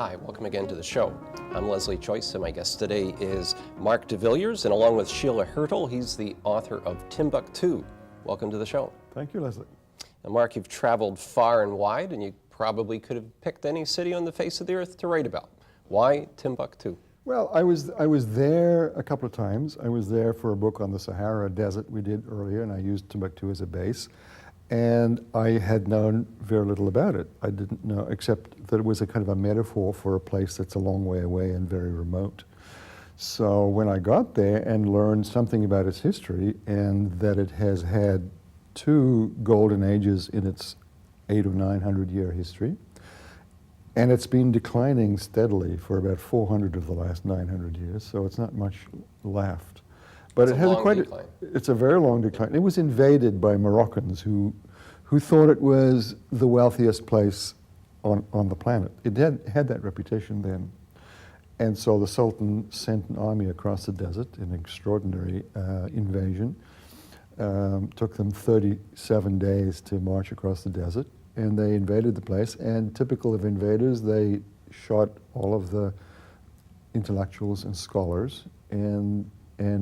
Hi, welcome again to the show. I'm Leslie Choice, and my guest today is Marq de Villiers, and along with Sheila Hirtle, he's the author of Timbuktu. Welcome to the show. Thank you, Leslie. Now, Marq, you've traveled far and wide, and you probably could have picked any city on the face of the earth to write about. Why Timbuktu? Well, I was there a couple of times. I was there for a book on the Sahara Desert we did earlier, and I used Timbuktu as a base. And I had known very little about it. I didn't know, except that it was a kind of a metaphor for a place that's a long way away and very remote. So when I got there and learned something about its history, and that it has had two golden ages in its 800 or 900 year history, and it's been declining steadily for about 400 of the last 900 years, so it's not much left. But it has it's a very long decline. It was invaded by Moroccans who thought it was the wealthiest place on the planet. It had that reputation then. And so the Sultan sent an army across the desert, an extraordinary invasion. Took them 37 days to march across the desert, and they invaded the place. And typical of invaders, they shot all of the intellectuals and scholars and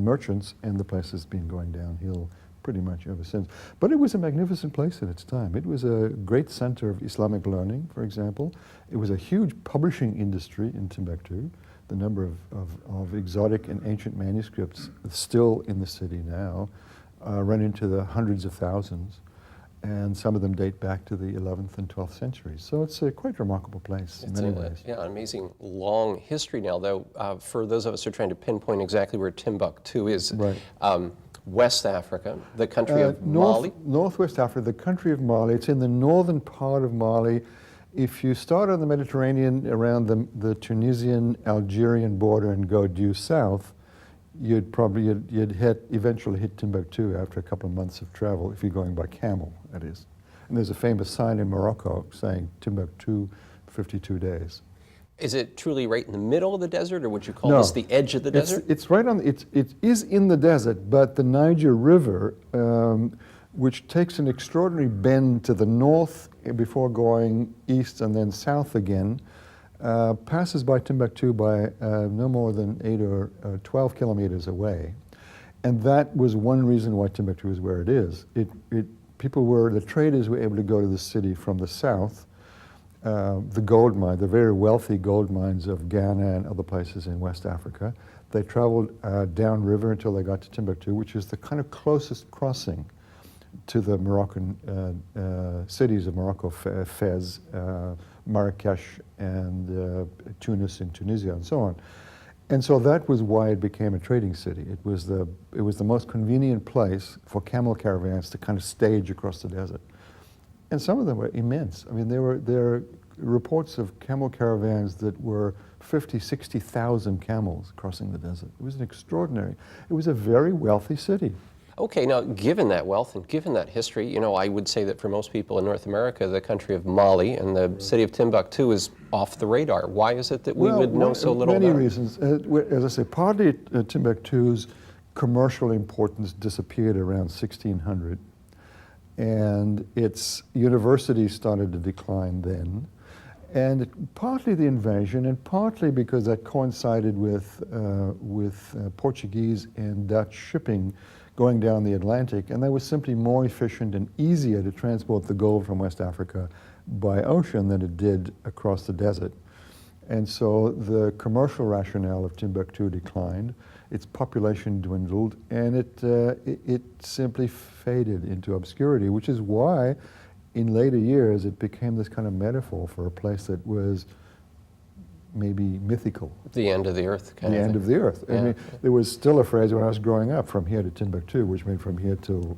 merchants, and the place has been going downhill pretty much ever since. But it was a magnificent place at its time. It was a great center of Islamic learning, for example. It was a huge publishing industry in Timbuktu. The number of exotic and ancient manuscripts still in the city now run into the hundreds of thousands, and some of them date back to the 11th and 12th centuries. So it's a quite remarkable place in many ways. Yeah, an amazing long history now, though. For those of us who are trying to pinpoint exactly where Timbuktu is, right. West Africa, the country of Mali? Northwest Africa, the country of Mali. It's in the northern part of Mali. If you start on the Mediterranean around the Tunisian-Algerian border and go due south, you'd eventually hit Timbuktu after a couple of months of travel, if you're going by camel, that is. And there's a famous sign in Morocco saying Timbuktu, 52 days. Is it truly right in the middle of the desert, or would you call this the edge of the desert? It's right on, it is in the desert, but the Niger River, which takes an extraordinary bend to the north before going east and then south again, passes by Timbuktu by no more than 8 or 12 kilometers away. And that was one reason why Timbuktu is where it is. The traders were able to go to the city from the south. The gold mine, the very wealthy gold mines of Ghana and other places in West Africa. They traveled downriver until they got to Timbuktu, which is the kind of closest crossing to the Moroccan cities of Morocco, Fez, Marrakesh, and Tunis in Tunisia, and so on. And so that was why it became a trading city. It was the most convenient place for camel caravans to kind of stage across the desert. And some of them were immense. I mean, there are reports of camel caravans that were 50, 60,000 camels crossing the desert. It was an extraordinary, it was a very wealthy city. Okay, now given that wealth and given that history, you know, I would say that for most people in North America, the country of Mali and the city of Timbuktu is off the radar. Why is it that we would know so little about it? Many reasons. As I say, partly Timbuktu's commercial importance disappeared around 1600. And its universities started to decline then. And partly the invasion, and partly because that coincided with Portuguese and Dutch shipping going down the Atlantic, and that was simply more efficient and easier to transport the gold from West Africa by ocean than it did across the desert. And so the commercial rationale of Timbuktu declined, its population dwindled, and it simply faded into obscurity, which is why in later years it became this kind of metaphor for a place that was maybe mythical. The end of the earth kind of thing. The end of the earth. Yeah. I mean, there was still a phrase when I was growing up, from here to Timbuktu, which meant from here till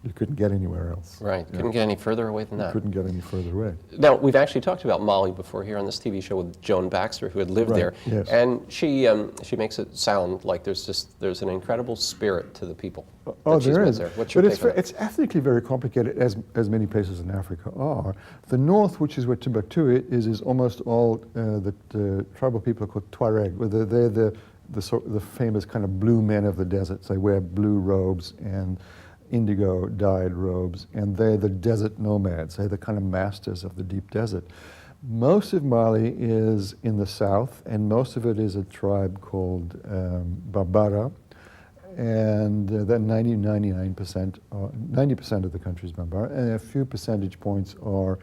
you couldn't get anywhere else. Right, couldn't get any further away than that. You couldn't get any further away. Now, we've actually talked about Mali before here on this TV show with Joan Baxter, who had lived there. Yes. And she makes it sound like there's an incredible spirit to the people. Oh, there is. There. What's your take on that? It's ethnically very complicated, as many places in Africa are. The north, which is where Timbuktu is almost all the tribal people are called Tuareg. They're the famous kind of blue men of the deserts. They wear blue robes and indigo-dyed robes, and they're the desert nomads. They're the kind of masters of the deep desert. Most of Mali is in the south, and most of it is a tribe called Bambara, and then 90% of the country is Bambara, and a few percentage points are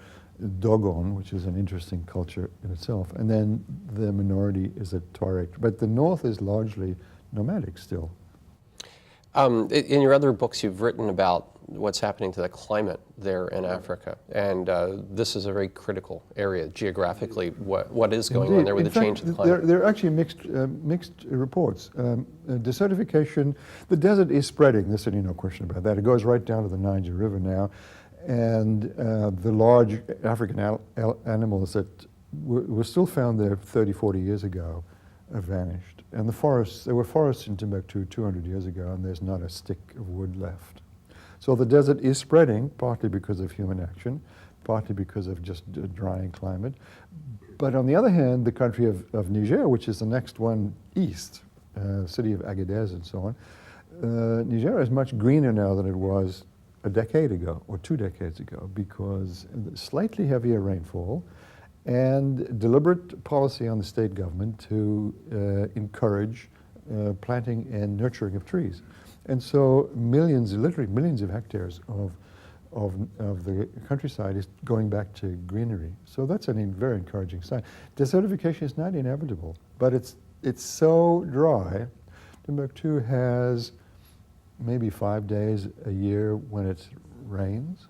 Dogon, which is an interesting culture in itself, and then the minority is a Tuareg. But the north is largely nomadic still. In your other books, you've written about what's happening to the climate there in Africa, and this is a very critical area geographically. What is going on there with the change of the climate? There are actually mixed reports. Desertification, the desert is spreading. There's certainly no question about that. It goes right down to the Niger River now, and the large African animals that were still found there 30, 40 years ago have vanished. And the forests, there were forests in Timbuktu 200 years ago, and there's not a stick of wood left. So the desert is spreading, partly because of human action, partly because of just a drying climate. But on the other hand, the country of Niger, which is the next one east, city of Agadez and so on, Niger is much greener now than it was a decade ago or 2 decades ago, because slightly heavier rainfall and deliberate policy on the state government to encourage planting and nurturing of trees. And so millions, literally millions of hectares of the countryside is going back to greenery. So that's a very encouraging sign. Desertification is not inevitable, but it's so dry. Timbuktu has maybe 5 days a year when it rains.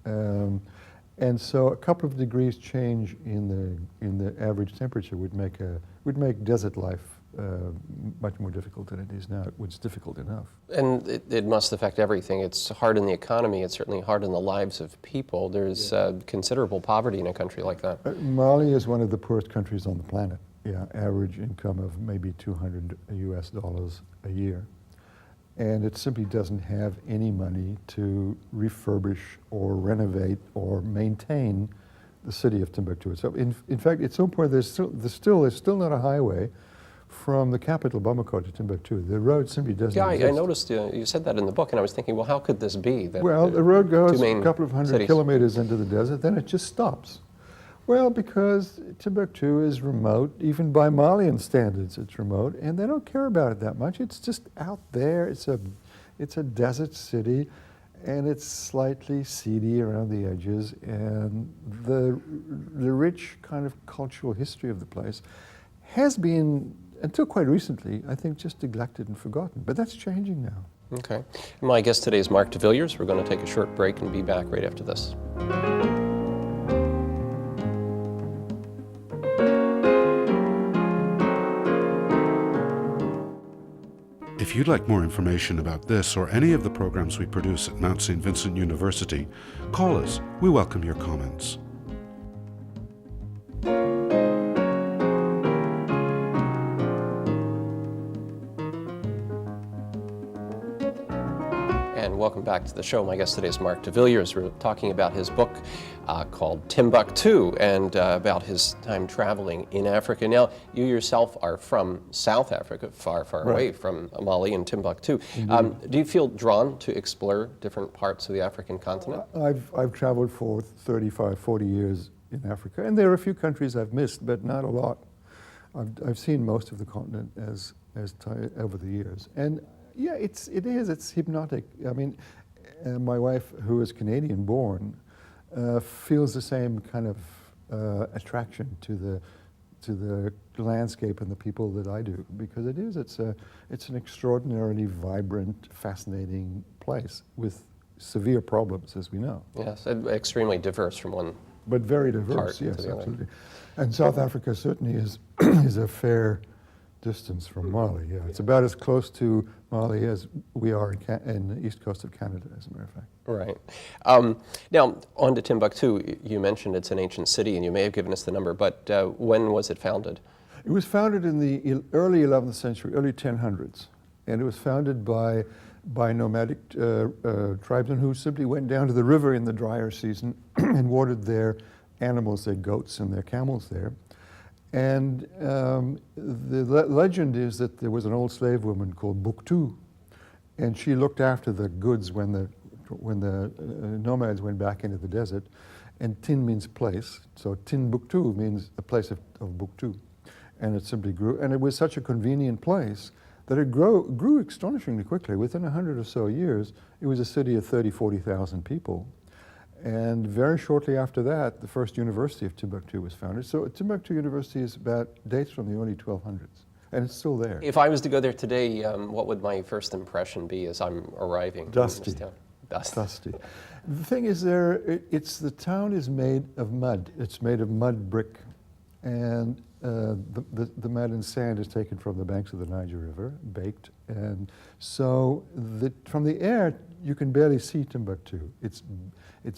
And so a couple of degrees change in the average temperature would make desert life much more difficult than it is now. It was difficult enough. And it must affect everything. It's hard in the economy. It's certainly hard in the lives of people. There's considerable poverty in a country like that. Mali is one of the poorest countries on the planet. Yeah, average income of maybe $200 a year. And it simply doesn't have any money to refurbish or renovate or maintain the city of Timbuktu itself. In fact, it's so poor there's still not a highway from the capital Bamako to Timbuktu. The road simply doesn't exist. I noticed you said that in the book, and I was thinking, well, how could this be? That well, the road goes a couple of hundred cities. kilometers into the desert, then it just stops. Well, because Timbuktu is remote, even by Malian standards it's remote, and they don't care about it that much. It's just out there. It's a desert city, and it's slightly seedy around the edges, and the rich kind of cultural history of the place has been, until quite recently, I think, just neglected and forgotten. But that's changing now. Okay. My guest today is Marq de Villiers. We're going to take a short break and be back right after this. If you'd like more information about this or any of the programs we produce at Mount St. Vincent University, call us. We welcome your comments. And welcome back to the show. My guest today is Marq de Villiers. We're talking about his book called Timbuktu and about his time traveling in Africa. Now, you yourself are from South Africa, far away from Mali and Timbuktu. Do you feel drawn to explore different parts of the African continent? I've traveled for 35, 40 years in Africa, and there are a few countries I've missed, but not a lot. I've seen most of the continent as over the years. And yeah, it's hypnotic. I mean, my wife, who is Canadian born, feels the same kind of attraction to the landscape and the people that I do, because it's an extraordinarily vibrant, fascinating place with severe problems, as we know. Yes, extremely diverse from one. But very diverse, yes, absolutely. And South Africa certainly is a fair distance from Mali. Yeah, it's about as close to Mali as we are in the east coast of Canada, as a matter of fact. Right. Now, on to Timbuktu. You mentioned it's an ancient city, and you may have given us the number, but when was it founded? It was founded in the early 11th century, early 1000s, and it was founded by nomadic tribesmen who simply went down to the river in the drier season and watered their animals, their goats and their camels there. And the legend is that there was an old slave woman called Buktu, and she looked after the goods when the nomads went back into the desert. and tin means place, so Timbuktu means a place of Buktu. And it simply grew, and it was such a convenient place that it grew astonishingly quickly. Within 100 or so years, it was a city of 30, 40,000 people. And very shortly after that, the first university of Timbuktu was founded. So Timbuktu University dates from the early 1200s, and it's still there. If I was to go there today, what would my first impression be as I'm arriving? Dusty. In this town? Dusty. The thing is, the town is made of mud. It's made of mud brick, and the mud and sand is taken from the banks of the Niger River, baked, and so from the air you can barely see Timbuktu. It's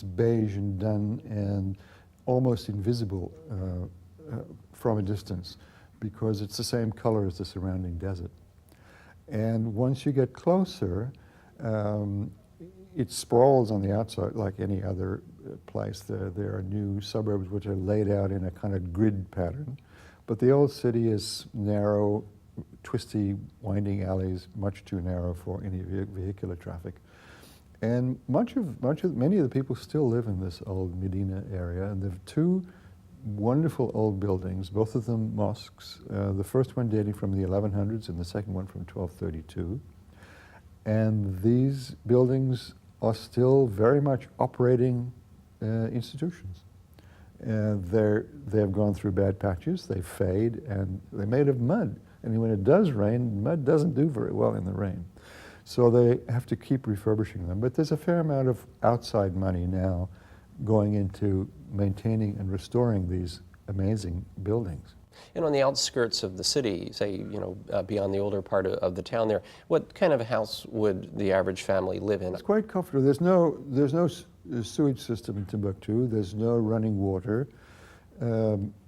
beige and dun and almost invisible from a distance because it's the same color as the surrounding desert. And once you get closer, it sprawls on the outside like any other place. There are new suburbs which are laid out in a kind of grid pattern. But the old city is narrow, twisty, winding alleys, much too narrow for any vehicular traffic. And many of the people still live in this old Medina area, and there are two wonderful old buildings, both of them mosques. The first one dating from the 1100s and the second one from 1232. And these buildings are still very much operating institutions. They've gone through bad patches, they fade, and they're made of mud. And when it does rain, mud doesn't do very well in the rain. So they have to keep refurbishing them. But there's a fair amount of outside money now going into maintaining and restoring these amazing buildings. And on the outskirts of the city, say, beyond the older part of the town there, what kind of a house would the average family live in? It's quite comfortable. There's no sewage system in Timbuktu. There's no running water.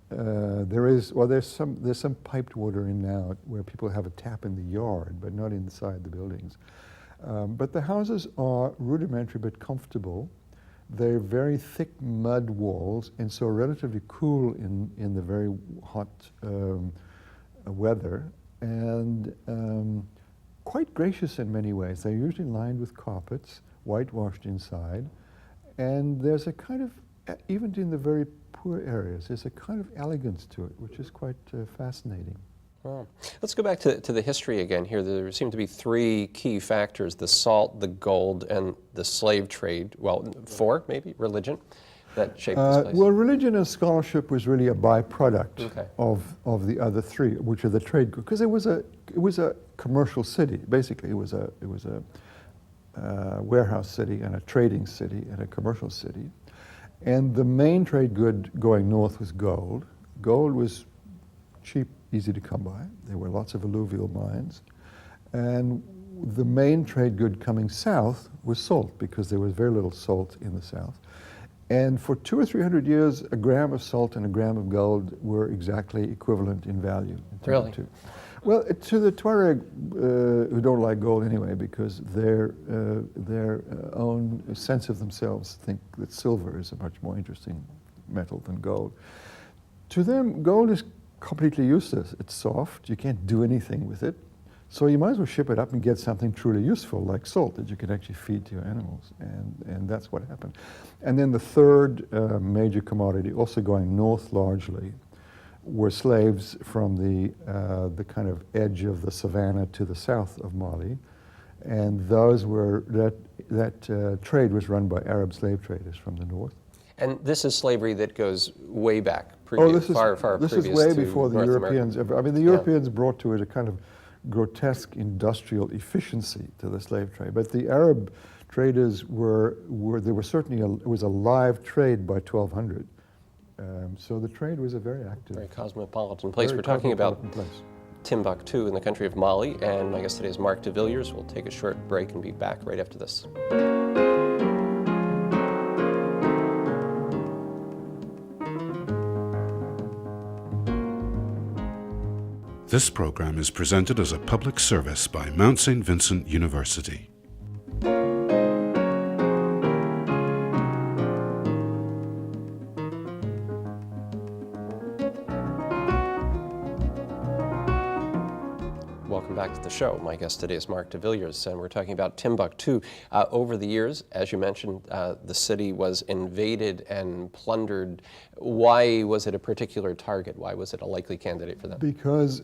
There's some piped water in now where people have a tap in the yard, but not inside the buildings. But the houses are rudimentary but comfortable. They're very thick mud walls, and so relatively cool in the very hot weather, and quite gracious in many ways. They're usually lined with carpets, whitewashed inside, and there's a kind of, even in the very poor areas, there's a kind of elegance to it, which is quite fascinating. Wow. Let's go back to the history again here. There seem to be three key factors: the salt, the gold, and the slave trade. Well, four, maybe, religion, that shaped this place. Well, religion and scholarship was really a byproduct of the other three, which are the trade goods, because it was a commercial city. Basically, it was a warehouse city and a trading city and a commercial city. And the main trade good going north was gold. Gold was cheap, easy to come by. There were lots of alluvial mines. And the main trade good coming south was salt, because there was very little salt in the south. And for 200 or 300 years, a gram of salt and a gram of gold were exactly equivalent in value. Really? Well, to the Tuareg, who don't like gold anyway, because their own sense of themselves think that silver is a much more interesting metal than gold. To them, gold is completely useless. It's soft. You can't do anything with it. So you might as well ship it up and get something truly useful, like salt, that you can actually feed to your animals. And that's what happened. And then the third major commodity, also going north largely, were slaves from the kind of edge of the savannah to the south of Mali. And that trade was run by Arab slave traders from the north. And this is slavery that goes way back, far previous This is way to before the North Europeans America. ever. I mean, the Europeans brought to it a kind of grotesque industrial efficiency to the slave trade. But the Arab traders it was a live trade by 1200. So the trade was a very active. Very cosmopolitan place. We're talking about Timbuktu in the country of Mali, and my guest today is Marq de Villiers. We'll take a short break and be back right after this. This program is presented as a public service by Mount St. Vincent University. welcome back to the show. My guest today is Marq de Villiers, and we're talking about Timbuktu. Over the years, as you mentioned, the city was invaded and plundered. Why was it a particular target? Why was it a likely candidate for them? Because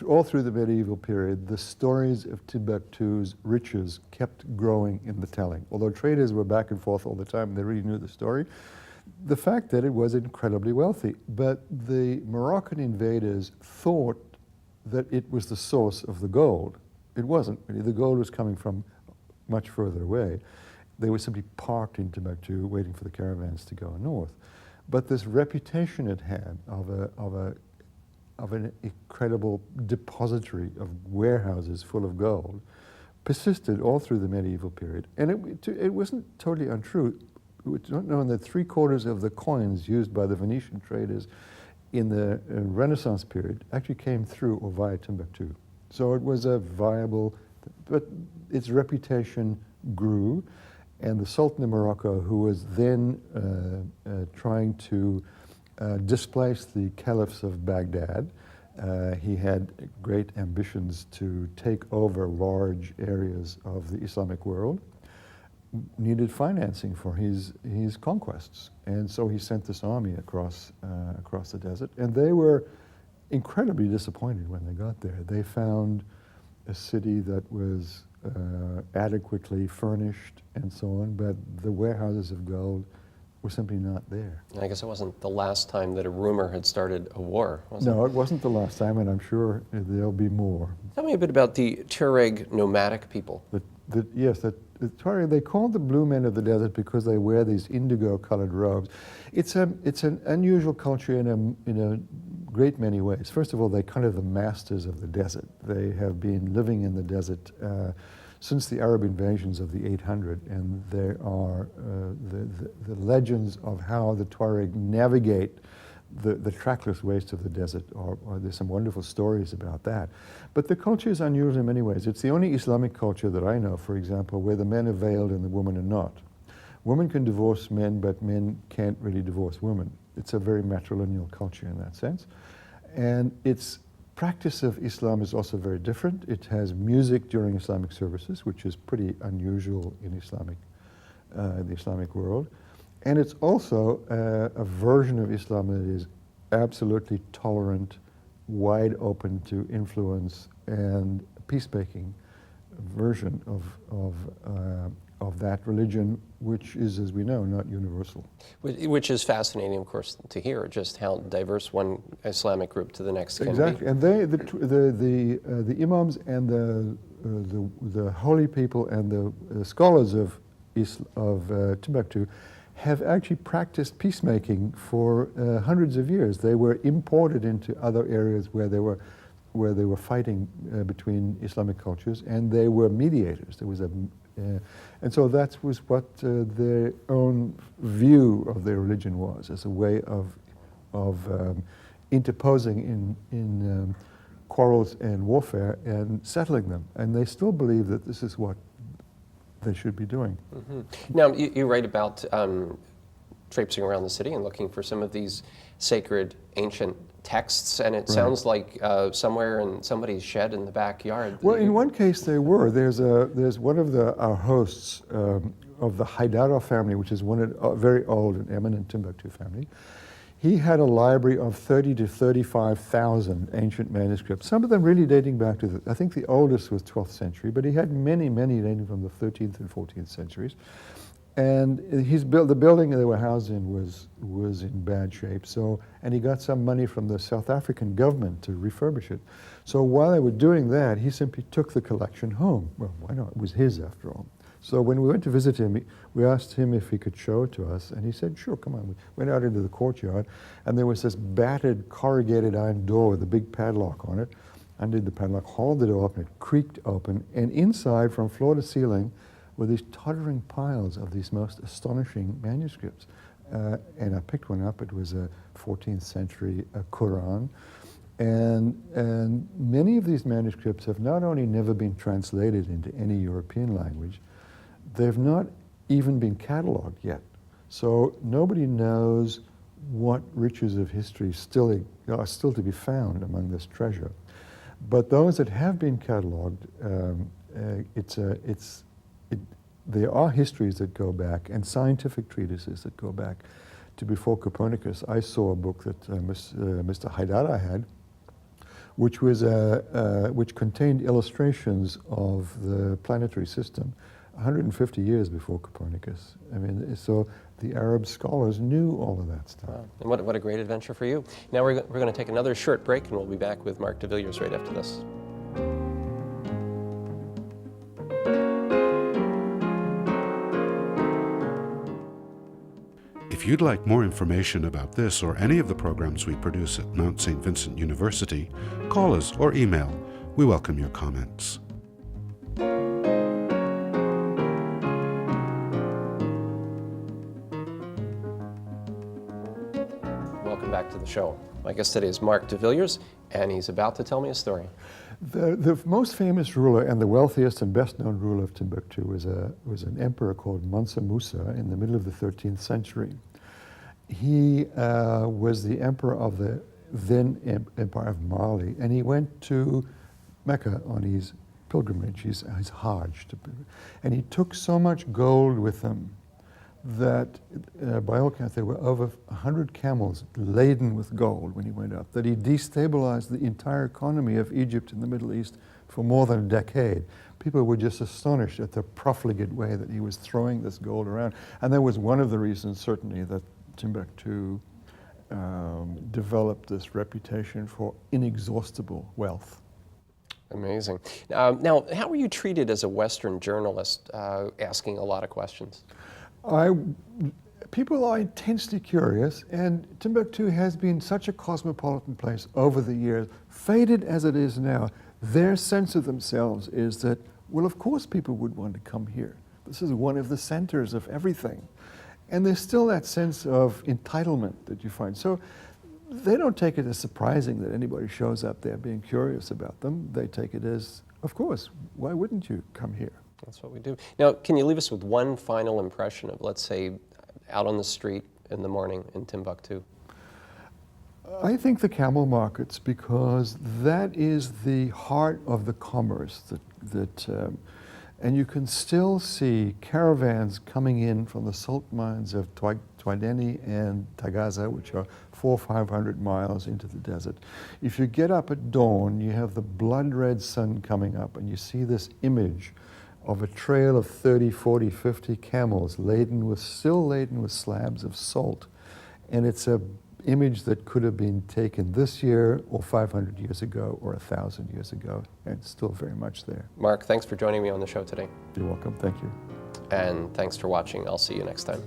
all through the medieval period, the stories of Timbuktu's riches kept growing in the telling. Although traders were back and forth all the time, they really knew the story. The fact that it was incredibly wealthy, but the Moroccan invaders thought that it was the source of the gold. It wasn't really. The gold was coming from much further away. They were simply parked in Timbuktu waiting for the caravans to go north. But this reputation it had of an incredible depository of warehouses full of gold persisted all through the medieval period. And it wasn't totally untrue. It's not known that 3/4 of the coins used by the Venetian traders in the Renaissance period actually came through or via Timbuktu. So it was a viable, but its reputation grew, and the Sultan of Morocco, who was then trying to displace the caliphs of Baghdad, he had great ambitions to take over large areas of the Islamic world, needed financing for his conquests, and so he sent this army across the desert, and they were incredibly disappointed when they got there. They found a city that was adequately furnished and so on, but the warehouses of gold were simply not there. I guess it wasn't the last time that a rumor had started a war, was it? No, it wasn't the last time, and I'm sure there'll be more. Tell me a bit about the Tuareg nomadic people. The Tuareg, they called the blue men of the desert because they wear these indigo-colored robes. It's an unusual culture in a great many ways. First of all, they're kind of the masters of the desert. They have been living in the desert since the Arab invasions of the 800, and there are the legends of how the Tuareg navigate the trackless waste of the desert, or there's some wonderful stories about that. But the culture is unusual in many ways. It's the only Islamic culture that I know, for example, where the men are veiled and the women are not. Women can divorce men, but men can't really divorce women. It's a very matrilineal culture in that sense. And its practice of Islam is also very different. It has music during Islamic services, which is pretty unusual in the Islamic world. And it's also a version of Islam that is absolutely tolerant, wide open to influence, and peacemaking version of that religion, which is, as we know, not universal. Which is fascinating, of course, to hear just how diverse one Islamic group to the next can exactly. be. And the imams and the holy people and the scholars of Timbuktu have actually practiced peacemaking for hundreds of years. They were imported into other areas where they were fighting between Islamic cultures, and they were mediators. There was and so that was what their own view of their religion was, as a way of interposing in quarrels and warfare and settling them. And they still believe that this is what they should be doing. Mm-hmm. Now, you write about traipsing around the city and looking for some of these sacred ancient texts, and it sounds like somewhere in somebody's shed in the backyard. Well, in one case they were. There's one of our hosts of the Haidara family, which is a very old and eminent Timbuktu family. He had a library of 30 to 35,000 ancient manuscripts, some of them really dating back to I think the oldest was 12th century, but he had many dating from the 13th and 14th centuries. And the building they were housed in was in bad shape. And he got some money from the South African government to refurbish it. So while they were doing that, he simply took the collection home. Well, why not? It was his after all. So when we went to visit him, we asked him if he could show it to us, and he said, sure, come on. We went out into the courtyard, and there was this battered corrugated iron door with a big padlock on it. Undid the padlock, hauled the door open, it creaked open, and inside, from floor to ceiling, were these tottering piles of these most astonishing manuscripts. And I picked one up. It was a 14th century Quran. And many of these manuscripts have not only never been translated into any European language, they've not even been cataloged yet. So nobody knows what riches of history are still to be found among this treasure. But those that have been catalogued, there are histories that go back and scientific treatises that go back to before Copernicus. I saw a book that Mr. Haidara had, which contained illustrations of the planetary system 150 years before Copernicus. I mean, so the Arab scholars knew all of that stuff. Wow. And what a great adventure for you. Now we're going to take another short break, and we'll be back with Marq de Villiers right after this. If you'd like more information about this or any of the programs we produce at Mount St. Vincent University, call us or email. We welcome your comments. Welcome back to the show. My guest today is Marq de Villiers, and he's about to tell me a story. The most famous ruler and the wealthiest and best-known ruler of Timbuktu was an emperor called Mansa Musa in the middle of the 13th century. He was the emperor of the then Empire of Mali, and he went to Mecca on his pilgrimage, his Hajj, and he took so much gold with him that by all accounts there were over 100 camels laden with gold when he went up, that he destabilized the entire economy of Egypt and the Middle East for more than a decade. People were just astonished at the profligate way that he was throwing this gold around. And that was one of the reasons, certainly, that Timbuktu developed this reputation for inexhaustible wealth. Amazing. Now, how were you treated as a Western journalist, asking a lot of questions? People are intensely curious, and Timbuktu has been such a cosmopolitan place over the years, faded as it is now. Their sense of themselves is that, well, of course people would want to come here. This is one of the centers of everything. And there's still that sense of entitlement that you find. So they don't take it as surprising that anybody shows up there being curious about them. They take it as, of course, why wouldn't you come here? That's what we do. Now, can you leave us with one final impression of, let's say, out on the street in the morning in Timbuktu? I think the camel markets, because that is the heart of the commerce and you can still see caravans coming in from the salt mines of Twaideni and Tagaza, which are 400 or 500 miles into the desert. If you get up at dawn, you have the blood red sun coming up, and you see this image of a trail of 30, 40, 50 camels still laden with slabs of salt. And it's an image that could have been taken this year or 500 years ago or 1,000 years ago, and it's still very much there. Marq, thanks for joining me on the show today. You're welcome. Thank you. And thanks for watching. I'll see you next time.